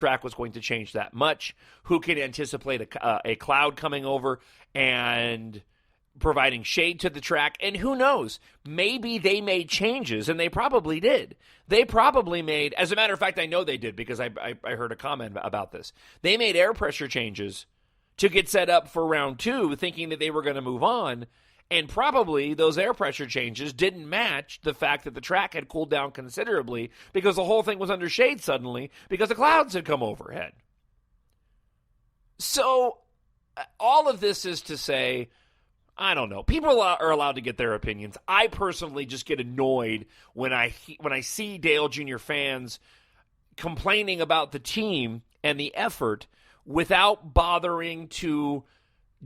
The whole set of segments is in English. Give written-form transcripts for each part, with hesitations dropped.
track was going to change that much. Who could anticipate a cloud coming over and providing shade to the track? And who knows? Maybe they made changes, and they probably did. They probably made, as a matter of fact, I know they did because I heard a comment about this. They made air pressure changes to get set up for round 2, thinking that they were going to move on. And probably those air pressure changes didn't match the fact that the track had cooled down considerably because the whole thing was under shade suddenly because the clouds had come overhead. So all of this is to say, I don't know. People are allowed to get their opinions. I personally just get annoyed when I see Dale Jr. fans complaining about the team and the effort without bothering to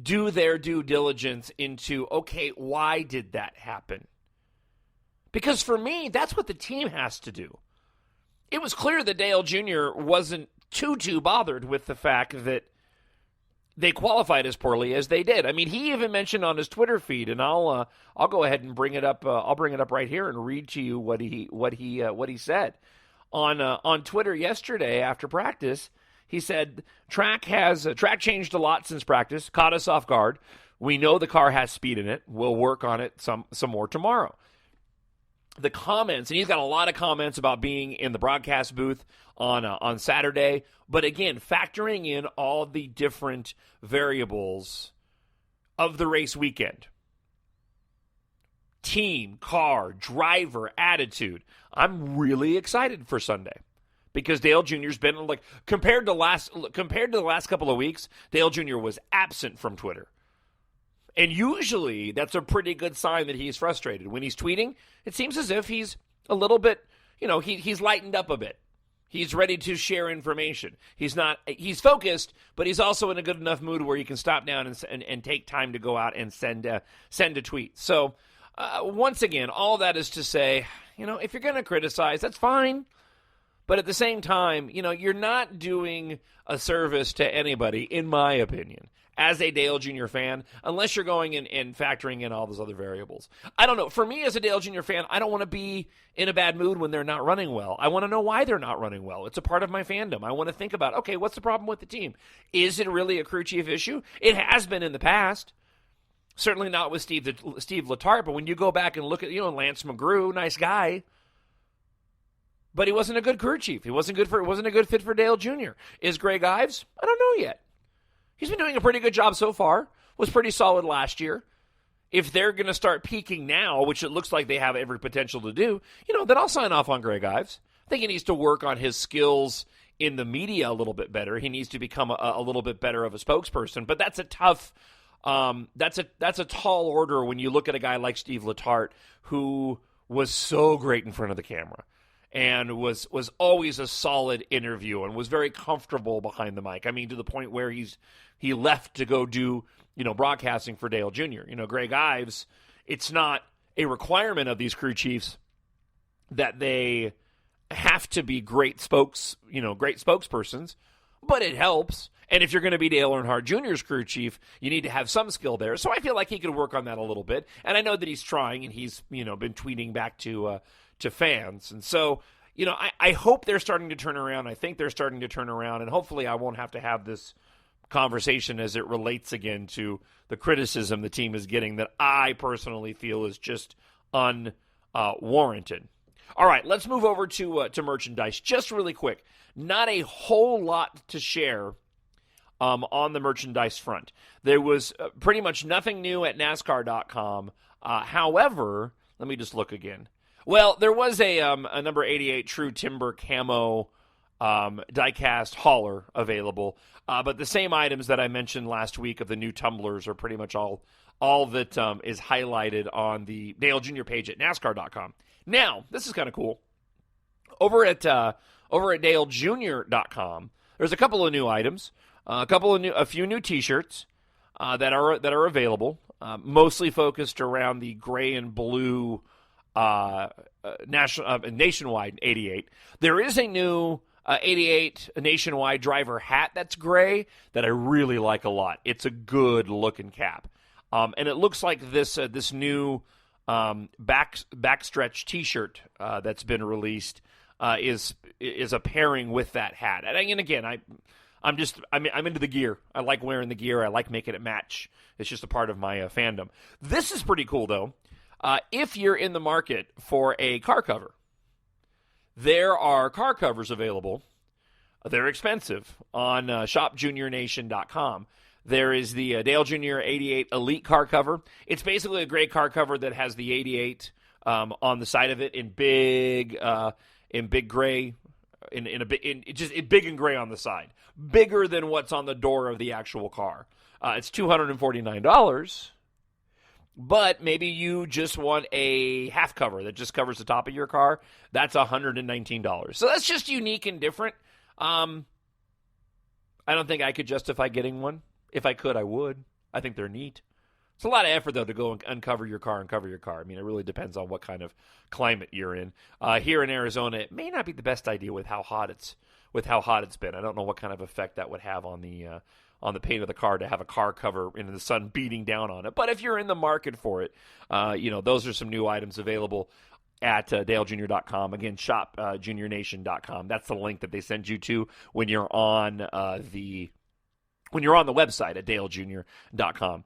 do their due diligence into, okay, why did that happen? Because for me, that's what the team has to do. It was clear that Dale Jr. wasn't too bothered with the fact that they qualified as poorly as they did. I mean, he even mentioned on his Twitter feed, and I'll go ahead and bring it up. I'll bring it up right here and read to you what he said on Twitter yesterday after practice. He said, track changed a lot since practice, caught us off guard. We know the car has speed in it. We'll work on it some more tomorrow. The comments, and he's got a lot of comments about being in the broadcast booth on Saturday, but again, factoring in all the different variables of the race weekend. Team, car, driver, attitude. I'm really excited for Sunday. Because Dale Jr.'s been, like, compared to the last couple of weeks, Dale Jr. was absent from Twitter. And usually that's a pretty good sign that he's frustrated. When he's tweeting, it seems as if he's a little bit, he's lightened up a bit. He's ready to share information. He's focused, but he's also in a good enough mood where he can stop down and take time to go out and send a tweet. So, once again, all that is to say, if you're going to criticize, that's fine. But at the same time, you're not doing a service to anybody, in my opinion, as a Dale Jr. fan, unless you're going in and factoring in all those other variables. I don't know. For me as a Dale Jr. fan, I don't want to be in a bad mood when they're not running well. I want to know why they're not running well. It's a part of my fandom. I want to think about, okay, what's the problem with the team? Is it really a crew chief issue? It has been in the past. Certainly not with Steve Letarte, but when you go back and look at, Lance McGrew, nice guy, but he wasn't a good crew chief. It wasn't a good fit for Dale Jr. Is Greg Ives? I don't know yet. He's been doing a pretty good job so far. Was pretty solid last year. If they're going to start peaking now, which it looks like they have every potential to do, then I'll sign off on Greg Ives. I think he needs to work on his skills in the media a little bit better. He needs to become a little bit better of a spokesperson. But that's a tough. That's a tall order when you look at a guy like Steve Letarte, who was so great in front of the camera. And was always a solid interview and was very comfortable behind the mic. I mean, to the point where he left to go do, broadcasting for Dale Jr. Greg Ives, it's not a requirement of these crew chiefs that they have to be great spokespersons, but it helps. And if you're going to be Dale Earnhardt Jr.'s crew chief, you need to have some skill there. So I feel like he could work on that a little bit. And I know that he's trying, and he's, been tweeting back to fans. And so, I hope they're starting to turn around. I think they're starting to turn around, and hopefully I won't have to have this conversation as it relates again to the criticism the team is getting that I personally feel is just unwarranted. All right, let's move over to merchandise just really quick. Not a whole lot to share on the merchandise front. There was pretty much nothing new at NASCAR.com. However, let me just look again. Well, there was a number 88 True Timber Camo die-cast hauler available, but the same items that I mentioned last week of the new tumblers are pretty much all that is highlighted on the Dale Jr. page at NASCAR.com. Now, this is kind of cool. Over at DaleJr.com, there's a couple of new items, a few new T-shirts that are available, mostly focused around the gray and blue. Nationwide 88. There is a new 88 Nationwide driver hat that's gray that I really like a lot. It's a good looking cap, and it looks like this new backstretch T-shirt that's been released is a pairing with that hat. And again, I'm into the gear. I like wearing the gear. I like making it match. It's just a part of my fandom. This is pretty cool, though. If you're in the market for a car cover, there are car covers available. They're expensive on shopjuniornation.com. There is the Dale Jr. 88 Elite car cover. It's basically a gray car cover that has the 88 on the side of it in big gray, in big and gray on the side, bigger than what's on the door of the actual car. It's $249, but maybe you just want a half cover that just covers the top of your car. That's $119. So that's just unique and different. I don't think I could justify getting one. If I could, I would. I think they're neat. It's a lot of effort, though, to go and uncover your car and cover your car. I mean, it really depends on what kind of climate you're in. Here in Arizona, it may not be the best idea with how hot it's been. I don't know what kind of effect that would have on the paint of the car to have a car cover in the sun beating down on it. But if you're in the market for it, those are some new items available at dalejr.com. Again, shopjuniornation.com. That's the link that they send you to when you're on the website at dalejr.com.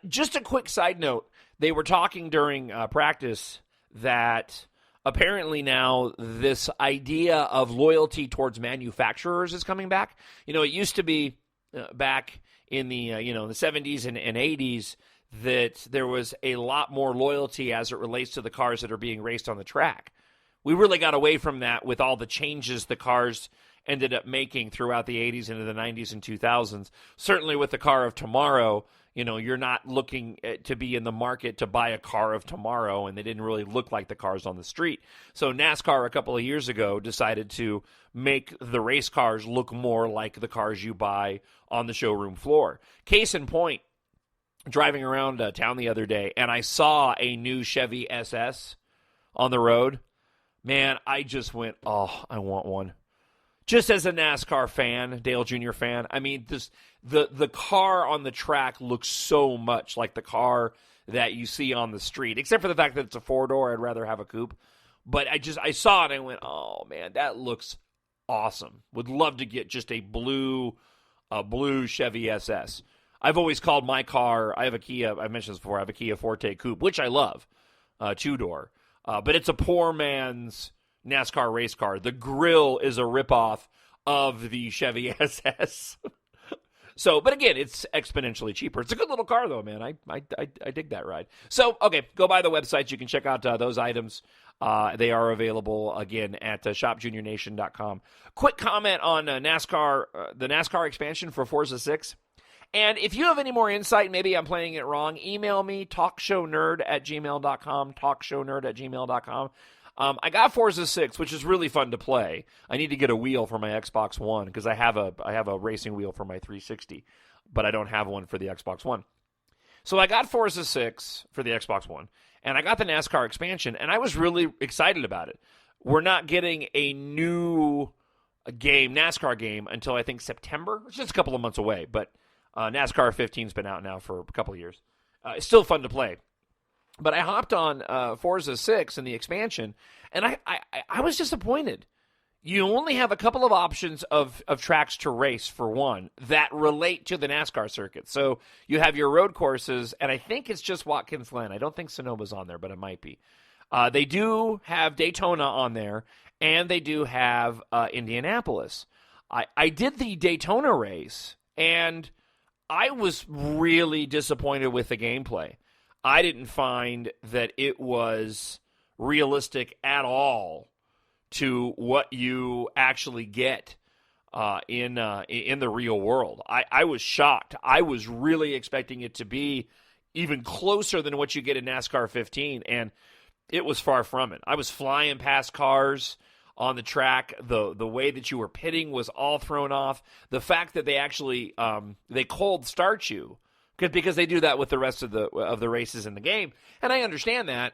Just a quick side note, they were talking during practice that apparently now this idea of loyalty towards manufacturers is coming back. It used to be back in the the 70s and 80s that there was a lot more loyalty as it relates to the cars that are being raced on the track. We really got away from that with all the changes the cars ended up making throughout the 80s into the 90s and 2000s. Certainly with the car of tomorrow, you're not looking to be in the market to buy a car of tomorrow, and they didn't really look like the cars on the street. So NASCAR a couple of years ago decided to make the race cars look more like the cars you buy on the showroom floor. Case in point, driving around town the other day, and I saw a new Chevy SS on the road. Man, I just went, oh, I want one. Just as a NASCAR fan, Dale Jr. fan, I mean, the car on the track looks so much like the car that you see on the street, except for the fact that it's a four-door. I'd rather have a coupe. But I saw it and I went, oh, man, that looks awesome. Would love to get just a blue Chevy SS. I've always called my car, I have a Kia, I mentioned this before, I have a Kia Forte Coupe, which I love, two-door. But it's a poor man's NASCAR race car. The grill is a ripoff of the Chevy SS. But again, it's exponentially cheaper. It's a good little car, though, man. I dig that ride. So, okay, go by the website. You can check out those items. They are available, again, at shopjuniornation.com. Quick comment on NASCAR, the NASCAR expansion for Forza 6. And if you have any more insight, maybe I'm playing it wrong, email me, talkshownerd@gmail.com, talkshownerd@gmail.com. I got Forza 6, which is really fun to play. I need to get a wheel for my Xbox One because I have a racing wheel for my 360, but I don't have one for the Xbox One. So I got Forza 6 for the Xbox One, and I got the NASCAR expansion, and I was really excited about it. We're not getting a new NASCAR game, until I think September. It's just a couple of months away, but NASCAR 15's been out now for a couple of years. It's still fun to play. But I hopped on Forza 6 in the expansion, and I was disappointed. You only have a couple of options of tracks to race, for one, that relate to the NASCAR circuit. So you have your road courses, and I think it's just Watkins Glen. I don't think Sonoma's on there, but it might be. They do have Daytona on there, and they do have Indianapolis. I did the Daytona race, and I was really disappointed with the gameplay. I didn't find that it was realistic at all to what you actually get in the real world. I was shocked. I was really expecting it to be even closer than what you get in NASCAR 15, and it was far from it. I was flying past cars on the track. The way that you were pitting was all thrown off. The fact that they actually they cold start you, because they do that with the rest of the races in the game, and I understand that.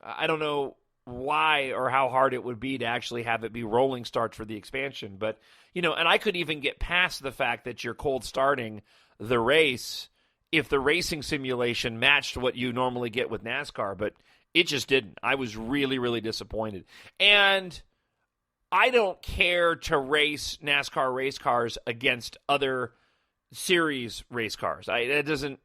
I don't know why or how hard it would be to actually have it be rolling starts for the expansion, but and I could even get past the fact that you're cold starting the race if the racing simulation matched what you normally get with NASCAR, but it just didn't. I was really, really disappointed. And I don't care to race NASCAR race cars against other series race cars. That doesn't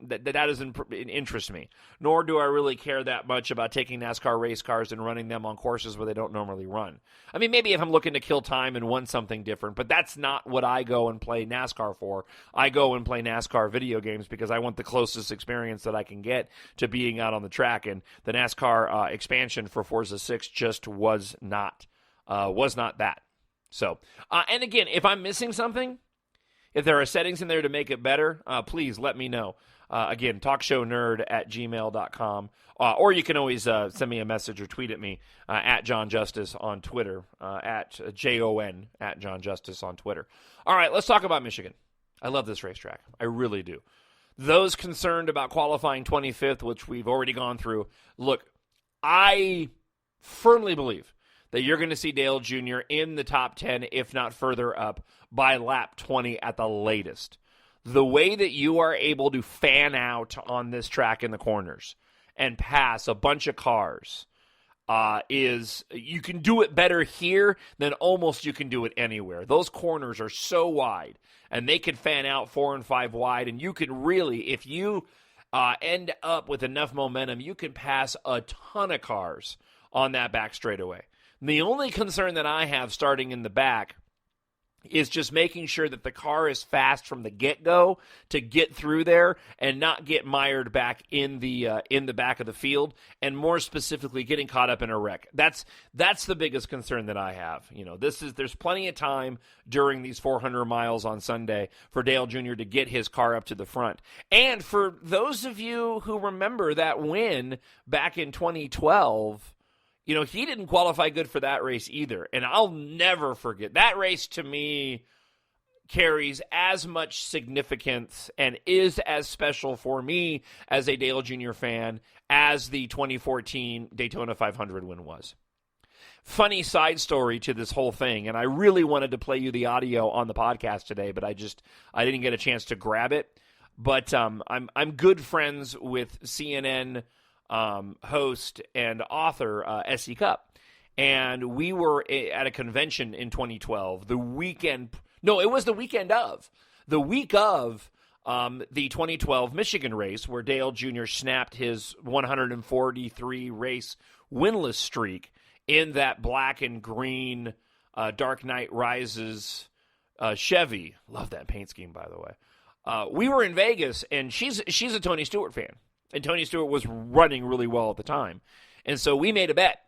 interest me. Nor do I really care that much about taking NASCAR race cars and running them on courses where they don't normally run. I mean, maybe if I'm looking to kill time and want something different, but that's not what I go and play NASCAR for. I go and play NASCAR video games because I want the closest experience that I can get to being out on the track. And the NASCAR expansion for Forza 6 just was not that. So, and again, if I'm missing something, if there are settings in there to make it better, please let me know. Again, talkshownerd@gmail.com. Or you can always send me a message or tweet at me at John Justice on Twitter, at JON at John Justice on Twitter. All right, let's talk about Michigan. I love this racetrack. I really do. Those concerned about qualifying 25th, which we've already gone through, look, I firmly believe that you're going to see Dale Jr. in the top 10, if not further up, by lap 20 at the latest. The way that you are able to fan out on this track in the corners and pass a bunch of cars is you can do it better here than almost you can do it anywhere. Those corners are so wide, and they can fan out 4 and 5 wide, and you can really, if you end up with enough momentum, you can pass a ton of cars on that back straightaway. The only concern that I have starting in the back is just making sure that the car is fast from the get-go to get through there and not get mired back in the back of the field, and more specifically getting caught up in a wreck. That's the biggest concern that I have. You know, there's plenty of time during these 400 miles on Sunday for Dale Jr. to get his car up to the front. And for those of you who remember that win back in 2012, you know, he didn't qualify good for that race either. And I'll never forget. That race, to me, carries as much significance and is as special for me as a Dale Jr. fan as the 2014 Daytona 500 win was. Funny side story to this whole thing, and I really wanted to play you the audio on the podcast today, but I didn't get a chance to grab it. But I'm good friends with CNN host and author S.E. Cup, and we were at a convention in 2012 the week of the 2012 Michigan race, where Dale Jr. snapped his 143 race winless streak in that black and green Dark Knight Rises Chevy. Love that paint scheme, by the way. We were in Vegas, and she's a Tony Stewart fan. And Tony Stewart was running really well at the time. And so we made a bet.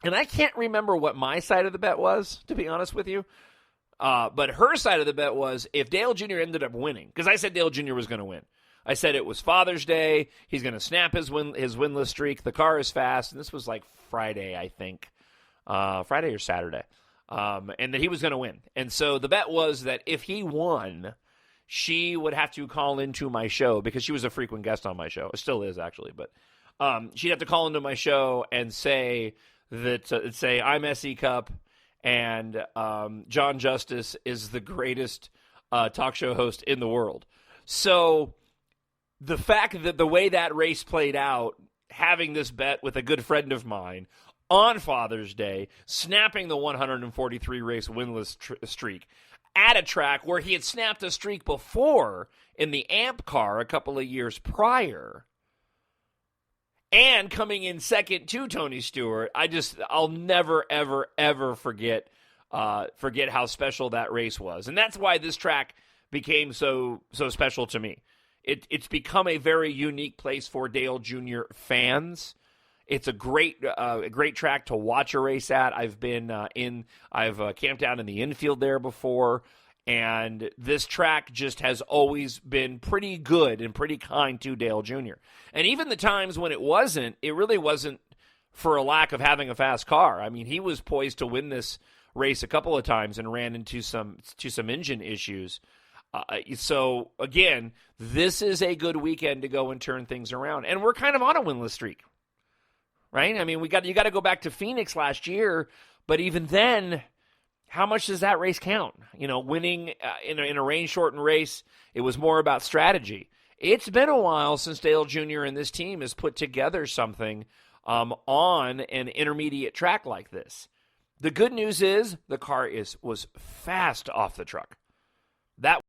And I can't remember what my side of the bet was, to be honest with you. But her side of the bet was if Dale Jr. ended up winning, because I said Dale Jr. was going to win. I said it was Father's Day. He's going to snap his winless streak. The car is fast. And this was like Friday, I think. Friday or Saturday. And that he was going to win. And so the bet was that if he won, she would have to call into my show, because she was a frequent guest on my show. It still is, actually. But she'd have to call into my show and say that I'm S.E. Cup, and John Justice is the greatest talk show host in the world. So the fact that the way that race played out, having this bet with a good friend of mine on Father's Day, snapping the 143 race winless streak, at a track where he had snapped a streak before in the AMP car a couple of years prior, and coming in second to Tony Stewart, I'll never, ever, ever forget how special that race was. And that's why this track became so special to me. It's become a very unique place for Dale Jr. fans. It's a great track to watch a race at. I've camped out in the infield there before, and this track just has always been pretty good and pretty kind to Dale Jr. And even the times when it really wasn't for a lack of having a fast car. I mean, he was poised to win this race a couple of times and ran into some engine issues. So again, this is a good weekend to go and turn things around, and we're kind of on a winless streak. Right? I mean, you got to go back to Phoenix last year, but even then, how much does that race count? You know, winning in a rain-shortened race, it was more about strategy. It's been a while since Dale Jr. and this team has put together something on an intermediate track like this. The good news is the car was fast off the truck. That